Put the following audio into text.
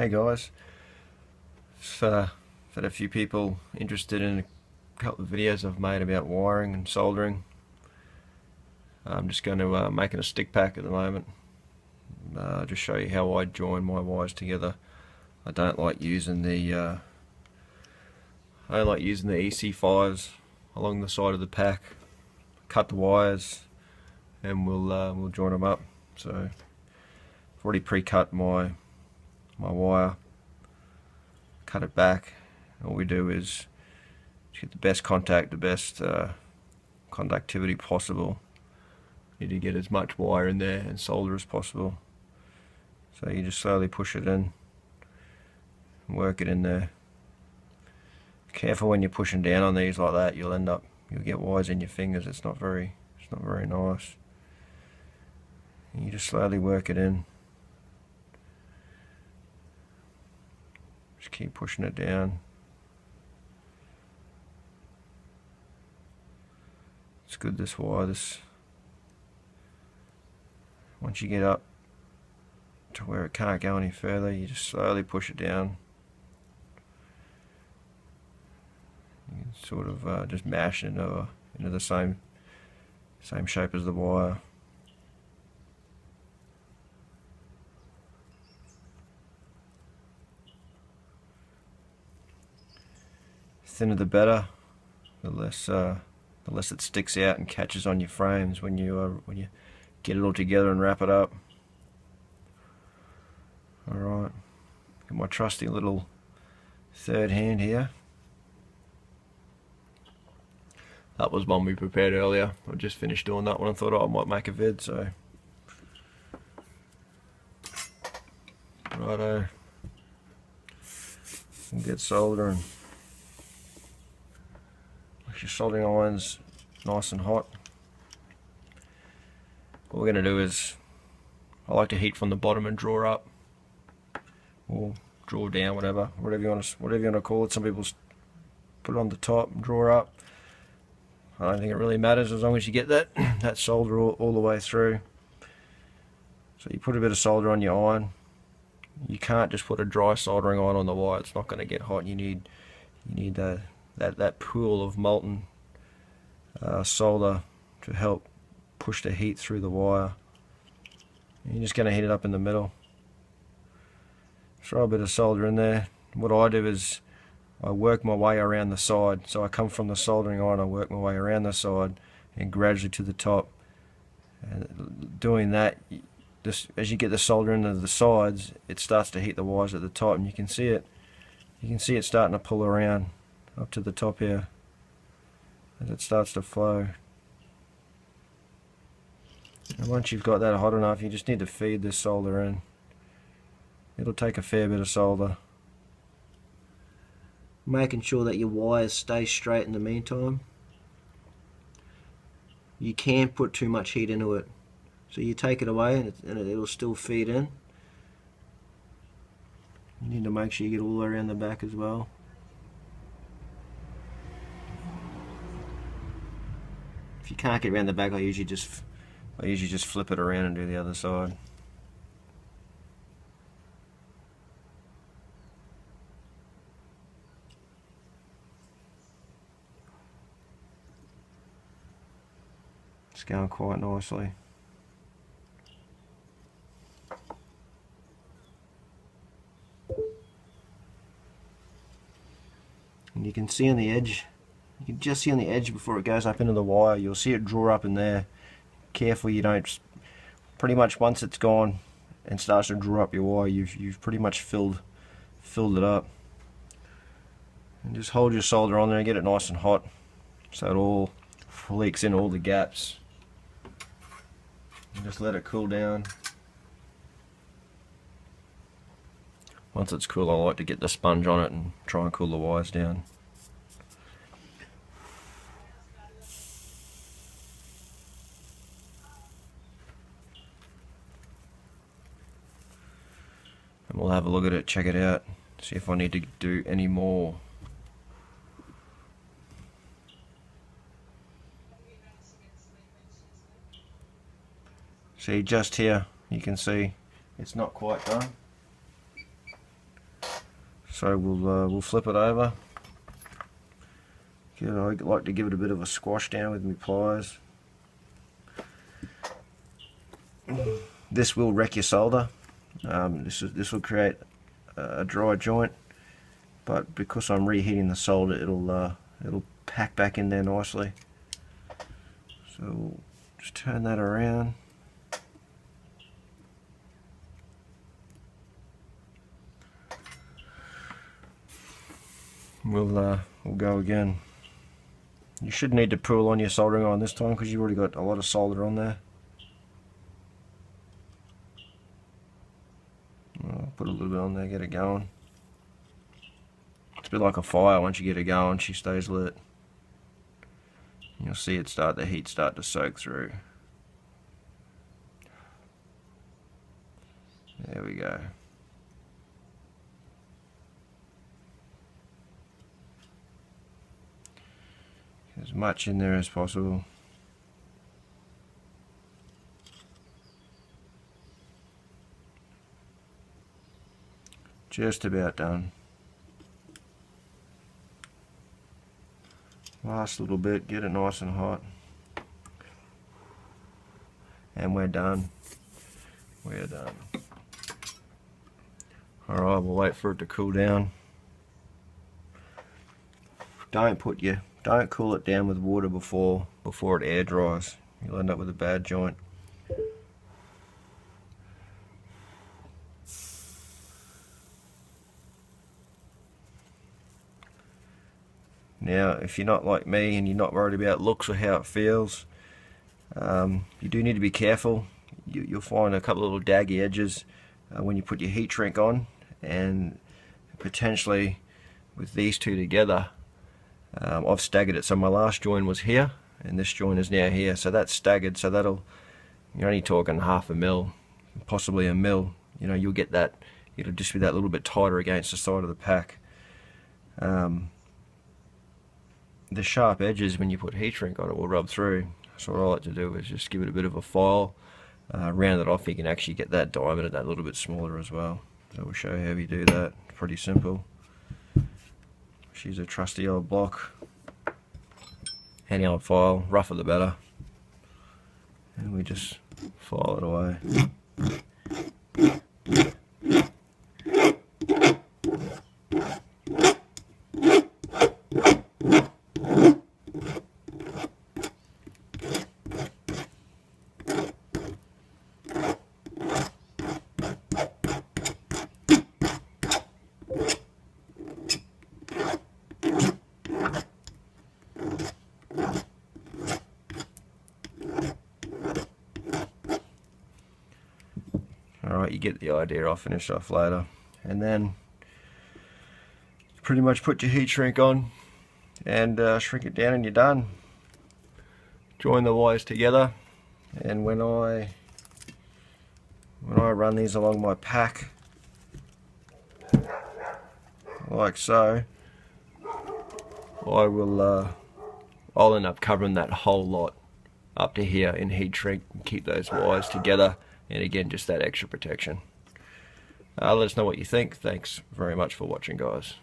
Hey guys, just had a few people interested in a couple of videos I've made about wiring and soldering. I'm just going to making a stick pack at the moment. Just show you how I join my wires together. I don't like using the EC5s along the side of the pack. Cut the wires and we'll join them up. So I've already pre-cut my wire. Cut it back. All we do is get the best contact, the best conductivity possible. Need to get as much wire in there and solder as possible. So you just slowly push it in and work it in there. Careful when you're pushing down on these like that, you'll get wires in your fingers. It's not very nice. And you just slowly work it in. Just keep pushing it down. It's good, this wire. Once you get up to where it can't go any further, you just slowly push it down. You can sort of just mash it into the same shape as the wire. Thinner the better. The less it sticks out and catches on your frames when you get it all together and wrap it up. Alright, got my trusty little third hand here. That was one we prepared earlier. I just finished doing that one and thought, oh, I might make a vid, so righto, we'll get soldering. Your soldering iron's nice and hot. What we're going to do is, I like to heat from the bottom and draw up, or draw down, whatever you want to call it. Some people put it on the top and draw up. I don't think it really matters as long as you get that solder all the way through. So you put a bit of solder on your iron. You can't just put a dry soldering iron on the wire. It's not going to get hot. You need that pool of molten solder to help push the heat through the wire. And you're just going to heat it up in the middle. Throw a bit of solder in there. What I do is I work my way around the side. So I come from the soldering iron, I work my way around the side and gradually to the top. And doing that, just as you get the solder into the sides, it starts to heat the wires at the top, and you can see it. You can see it starting to pull around up to the top here as it starts to flow. And once you've got that hot enough, you just need to feed this solder in. It'll take a fair bit of solder. Making sure that your wires stay straight in the meantime. You can put too much heat into it, so you take it away and it'll still feed in. You need to make sure you get all the way around the back as well. If you can't get around the back, I usually just flip it around and do the other side. It's going quite nicely. And you can see on the edge, you can just see on the edge before it goes up into the wire, you'll see it draw up in there. Careful you don't, pretty much once it's gone and starts to draw up your wire, you've pretty much filled it up. And just hold your solder on there and get it nice and hot so it all leaks in all the gaps. And just let it cool down. Once it's cool, I like to get the sponge on it and try and cool the wires down. And we'll have a look at it, check it out, see if I need to do any more. See, just here you can see it's not quite done. So we'll flip it over. I like to give it a bit of a squash down with my pliers. This will wreck your solder. This will create a dry joint, but because I'm reheating the solder, it'll pack back in there nicely. So we'll just turn that around. We'll go again. You should need to pull on your soldering iron this time because you've already got a lot of solder on there. I'll put a little bit on there, get it going. It's a bit like a fire. Once you get it going, she stays lit. You'll see it the heat start to soak through. There we go. As much in there as possible. Just about done. Last little bit, get it nice and hot. And we're done. We're done. Alright, we'll wait for it to cool down. Don't cool it down with water before it air dries. You'll end up with a bad joint. Now, if you're not like me and you're not worried about looks or how it feels, you do need to be careful. You'll find a couple of little daggy edges when you put your heat shrink on, and potentially with these two together, I've staggered it. So my last joint was here and this joint is now here, so that's staggered. So you're only talking 1/2 mil, possibly 1 mil. You know, you'll get that, it'll just be that little bit tighter against the side of the pack. The sharp edges when you put heat shrink on it will rub through. So what I like to do is just give it a bit of a file, round it off. You can actually get that diameter that little bit smaller as well. So we'll show you how you do that. Pretty simple. She's a trusty old block, handy old file, rougher the better, and we just file it away. Alright, you get the idea. I'll finish off later. And then pretty much put your heat shrink on and shrink it down and you're done. Join the wires together, and when I run these along my pack like so, I'll end up covering that whole lot up to here in heat shrink and keep those wires together. And again, just that extra protection. Let us know what you think. Thanks very much for watching, guys.